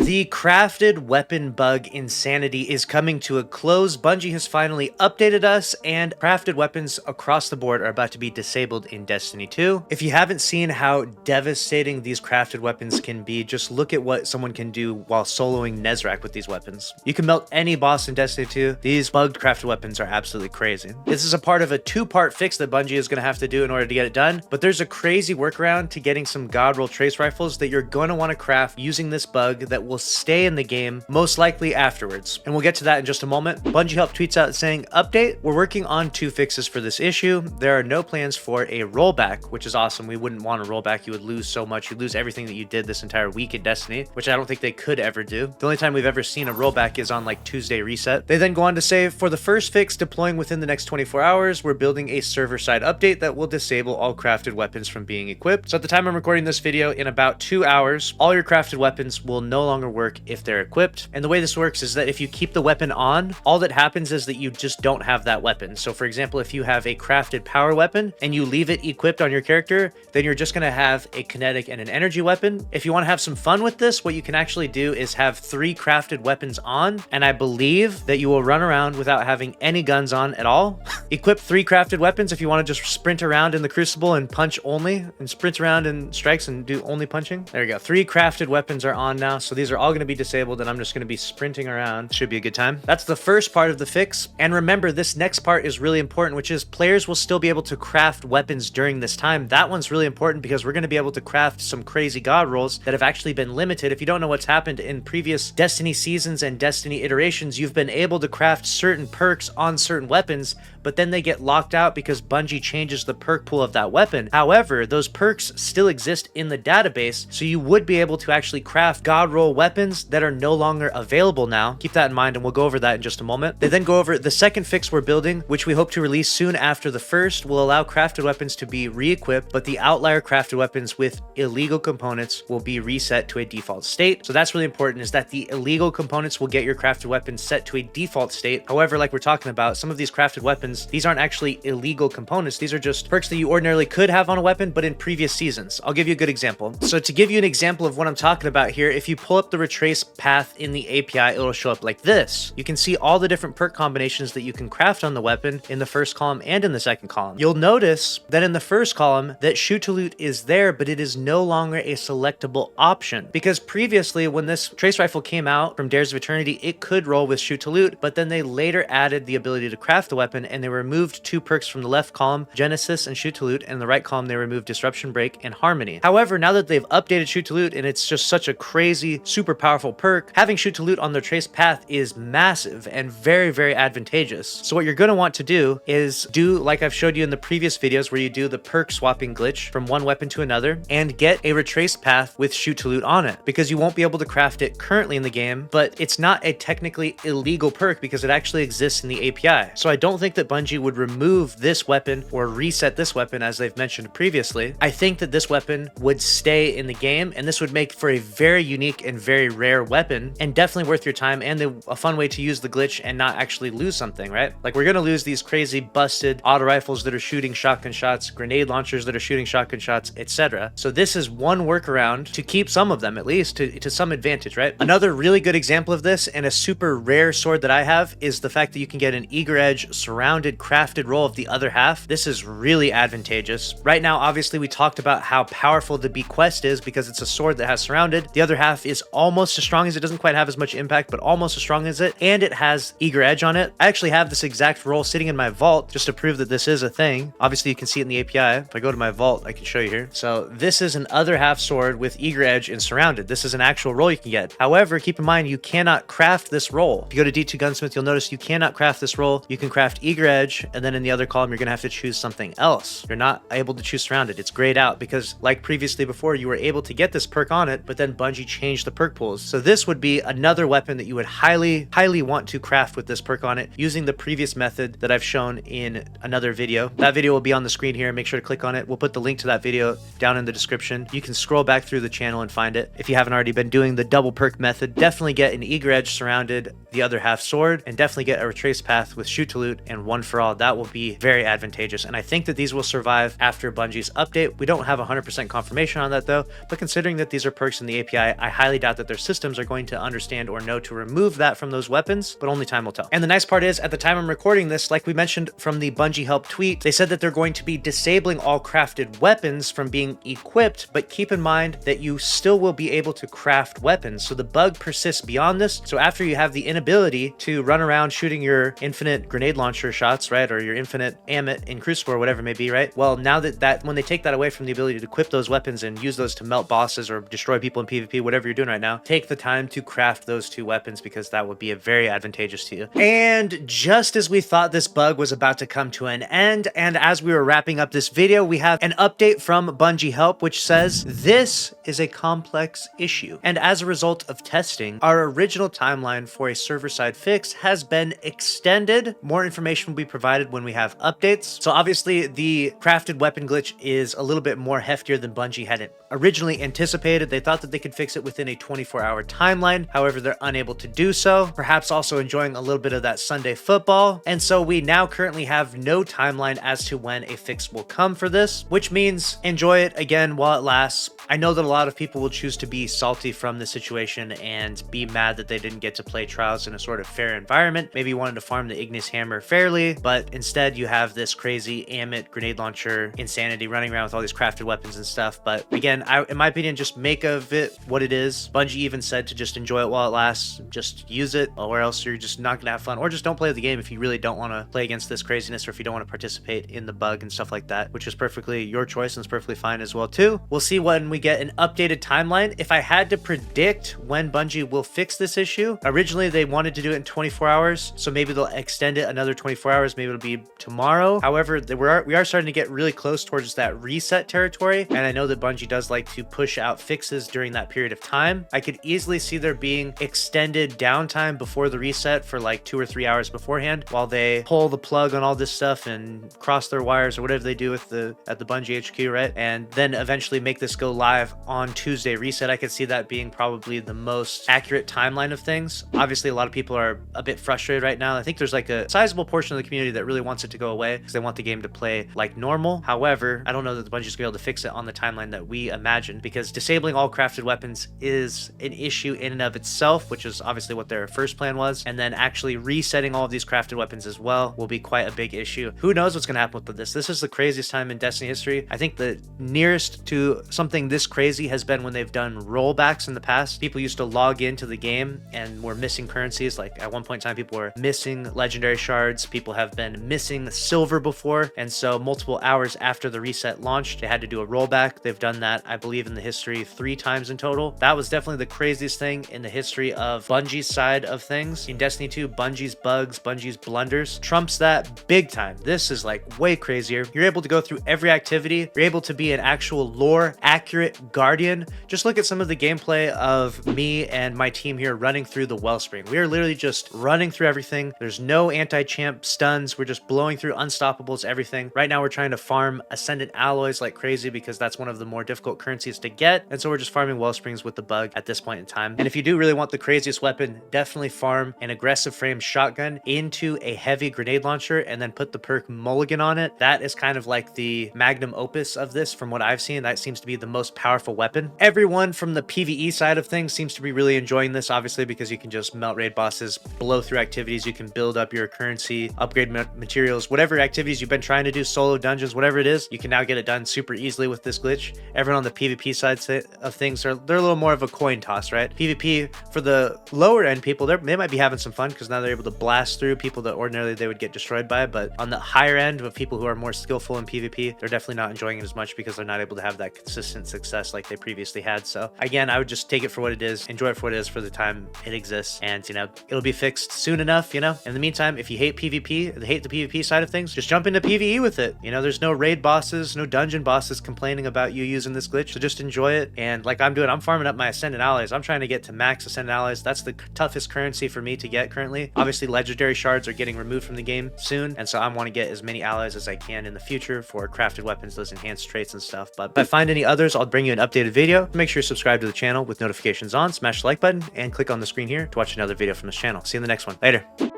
The crafted weapon bug insanity is coming to a close. Bungie has finally updated us, and crafted weapons across the board are about to be disabled in Destiny 2. If you haven't seen how devastating these crafted weapons can be, just look at what someone can do while soloing Nezrak with these weapons. You can melt any boss in Destiny 2. These bugged crafted weapons are absolutely crazy. This is a part of a two-part fix that Bungie is going to have to do in order to get it done, but there's a crazy workaround to getting some god roll trace rifles that you're going to want to craft using this bug that will stay in the game, most likely afterwards. And we'll get to that in just a moment. Bungie helped tweets out saying, update, we're working on 2 fixes for this issue. There are no plans for a rollback, which is awesome. We wouldn't want a rollback. You would lose so much. You'd lose everything that you did this entire week in Destiny, which I don't think they could ever do. The only time we've ever seen a rollback is on like Tuesday reset. They then go on to say, for the first fix deploying within the next 24 hours, we're building a server-side update that will disable all crafted weapons from being equipped. So at the time I'm recording this video, in about 2 hours, all your crafted weapons will no longer work if they're equipped. And the way this works is that if you keep the weapon on, all that happens is that you just don't have that weapon. So for example, if you have a crafted power weapon and you leave it equipped on your character, then you're just going to have a kinetic and an energy weapon. If you want to have some fun with this, what you can actually do is have 3 crafted weapons on, and I believe that you will run around without having any guns on at all. Equip 3 crafted weapons if you want to just sprint around in the Crucible and punch only, and sprint around in strikes and do only punching. There you go. 3 crafted weapons are on now, so these are all going to be disabled, and I'm just going to be sprinting around. Should be a good time. That's the first part of the fix. And remember, this next part is really important, which is players will still be able to craft weapons during this time. That one's really important because we're going to be able to craft some crazy god rolls that have actually been limited. If you don't know what's happened in previous Destiny seasons and Destiny iterations, you've been able to craft certain perks on certain weapons, but then they get locked out because Bungie changes the perk pool of that weapon. However, those perks still exist in the database, so you would be able to actually craft god roll weapons that are no longer available now. Keep that in mind, and we'll go over that in just a moment. They then go over the second fix we're building, which we hope to release soon after the first, will allow crafted weapons to be re-equipped, but the outlier crafted weapons with illegal components will be reset to a default state. So that's really important, is that the illegal components will get your crafted weapons set to a default state. However, like we're talking about, some of these crafted weapons, these aren't actually illegal components. These are just perks that you ordinarily could have on a weapon, but in previous seasons. I'll give you a good example. So to give you an example of what I'm talking about here, if you pull up the retrace path in the API, it'll show up like this. You can see all the different perk combinations that you can craft on the weapon in the first column and in the second column. You'll notice that in the first column that shoot to loot is there, but it is no longer a selectable option, because previously when this trace rifle came out from Dares of Eternity, it could roll with shoot to loot, but then they later added the ability to craft the weapon, and they removed 2 perks from the left column, Genesis and shoot to loot, and in the right column they removed Disruption Break and Harmony. However, now that they've updated shoot to loot and it's just such a crazy, super powerful perk, having shoot to loot on their trace path is massive and very, very advantageous. So what you're going to want to do is do like I've showed you in the previous videos, where you do the perk swapping glitch from one weapon to another and get a retrace path with shoot to loot on it, because you won't be able to craft it currently in the game, but it's not a technically illegal perk because it actually exists in the API. So I don't think that Bungie would remove this weapon or reset this weapon as they've mentioned previously. I think that this weapon would stay in the game, and this would make for a very unique and very rare weapon, and definitely worth your time, and a fun way to use the glitch and not actually lose something, right? Like, we're gonna lose these crazy busted auto rifles that are shooting shotgun shots, grenade launchers that are shooting shotgun shots, etc. So this is one workaround to keep some of them, at least to some advantage, right? Another really good example of this, and a super rare sword that I have, is the fact that you can get an eager edge surrounded crafted roll of the other half. This is really advantageous. Right now, obviously, we talked about how powerful the bequest is because it's a sword that has surrounded. The other half is almost as strong as it, doesn't quite have as much impact, but almost as strong as it, and it has eager edge on it. I actually have this exact roll sitting in my vault just to prove that this is a thing. Obviously, you can see it in the API. If I go to my vault, I can show you here. So this is an other half sword with eager edge and surrounded. This is an actual roll you can get. However, keep in mind, you cannot craft this roll. If you go to D2 Gunsmith, you'll notice you cannot craft this roll. You can craft eager edge, and then in the other column, you're gonna have to choose something else. You're not able to choose surrounded. It's grayed out because, like previously before, you were able to get this perk on it, but then Bungie changed the perk pools. So this would be another weapon that you would highly want to craft with this perk on it using the previous method that I've shown in another video. That video will be on the screen here. Make sure to click on it. We'll put the link to that video down in the description. You can scroll back through the channel and find it. If you haven't already been doing the double perk method, definitely get an eager edge surrounded, the other half sword, and definitely get a retrace path with shoot to loot and one for all. That will be very advantageous, and I think that these will survive after Bungie's update. We don't have 100% confirmation on that though, but considering that these are perks in the API, I highly doubt doubt that their systems are going to understand or know to remove that from those weapons, but only time will tell. And the nice part is, at the time I'm recording this, like we mentioned from the Bungie help tweet, they said that they're going to be disabling all crafted weapons from being equipped, but keep in mind that you still will be able to craft weapons. So the bug persists beyond this. So after you have the inability to run around shooting your infinite grenade launcher shots, right, or your infinite amit in Crucible or whatever it may be, right? Well, now that when they take that away from the ability to equip those weapons and use those to melt bosses or destroy people in PvP, whatever you're doing right now, take the time to craft those two weapons, because that would be very advantageous to you. And just as we thought this bug was about to come to an end, and as we were wrapping up this video, we have an update from Bungie Help, which says this is a complex issue. And as a result of testing, our original timeline for a server-side fix has been extended. More information will be provided when we have updates. So obviously the crafted weapon glitch is a little bit more heftier than Bungie had originally anticipated. They thought that they could fix it within a 24-hour timeline. However, they're unable to do so, perhaps also enjoying a little bit of that Sunday football. And so we now currently have no timeline as to when a fix will come for this, which means enjoy it again while it lasts. I know that a lot of people will choose to be salty from the situation and be mad that they didn't get to play Trials in a sort of fair environment. Maybe you wanted to farm the Ignis Hammer fairly, but instead you have this crazy Amit grenade launcher insanity running around with all these crafted weapons and stuff. But again, in my opinion, just make of it what it is. Bungie even said to just enjoy it while it lasts, just use it, or else you're just not gonna have fun, or just don't play the game if you really don't want to play against this craziness, or if you don't want to participate in the bug and stuff like that, which is perfectly your choice and it's perfectly fine as well too. We'll see when we get an updated timeline. If I had to predict when Bungie will fix this issue, originally they wanted to do it in 24 hours, so maybe they'll extend it another 24 hours, maybe it'll be tomorrow. However, we are starting to get really close towards that reset territory, and I know that Bungie does like to push out fixes during that period of time. I could easily see there being extended downtime before the reset for like 2 or 3 hours beforehand, while they pull the plug on all this stuff and cross their wires or whatever they do with at the Bungie HQ, right? And then eventually make this go live on Tuesday reset. I could see that being probably the most accurate timeline of things. Obviously, a lot of people are a bit frustrated right now. I think there's like a sizable portion of the community that really wants it to go away because they want the game to play like normal. However, I don't know that the Bungie's gonna be able to fix it on the timeline that we imagined, because disabling all crafted weapons is an issue in and of itself, which is obviously what their first plan was. And then actually resetting all of these crafted weapons as well will be quite a big issue. Who knows what's gonna happen with this? This is the craziest time in Destiny history. I think the nearest to something this crazy has been when they've done rollbacks in the past. People used to log into the game and were missing currencies. Like at one point in time, people were missing legendary shards. People have been missing silver before. And so multiple hours after the reset launched, they had to do a rollback. They've done that, I believe, in the history 3 times in total. That was definitely the craziest thing in the history of Bungie's side of things. In Destiny 2, Bungie's bugs, Bungie's blunders trumps that big time. This is like way crazier. You're able to go through every activity. You're able to be an actual lore accurate guardian. Just look at some of the gameplay of me and my team here running through the Wellspring. We are literally just running through everything. There's no anti-champ stuns. We're just blowing through unstoppables, everything. Right now we're trying to farm Ascendant alloys like crazy because that's one of the more difficult currencies to get. And so we're just farming Wellsprings with the bug at this point in time. And if you do really want the craziest weapon, definitely farm an aggressive frame shotgun into a heavy grenade launcher and then put the perk Mulligan on it. That is kind of like the magnum opus of this from what I've seen. That seems to be the most powerful weapon. Everyone from the PvE side of things seems to be really enjoying this, obviously, because you can just melt raid bosses, blow through activities, you can build up your currency, upgrade materials, whatever activities you've been trying to do, solo dungeons, whatever it is, you can now get it done super easily with this glitch. Everyone on the PvP side of things, they're a little more of a coin toss, right? PvP, for the lower end people, they might be having some fun because now they're able to blast through people that ordinarily they would get destroyed by, but on the higher end of people who are more skillful in PvP, they're definitely not enjoying it as much because they're not able to have that consistent success like they previously had. So again, I would just take it for what it is, enjoy it for what it is for the time it exists, and you know, it'll be fixed soon enough. You know, in the meantime, if you hate PvP, hate the PvP side of things, just jump into PvE with it. You know, there's no raid bosses, no dungeon bosses complaining about you using this glitch, so just enjoy it. And like I'm doing, I'm farming up my Ascendant alloys. I'm trying to get to max Ascendant alloys. That's the toughest currency for me to get currently. Obviously, legendary shards are getting removed from the game soon, and so I want to get as many alloys as I can in the future for crafted weapons, those enhanced traits and stuff. But if I find any others, I'll bring you an updated video. Make sure you subscribe to the channel with notifications on, smash the like button, and click on the screen here to watch another video from this channel. See you in the next one. Later.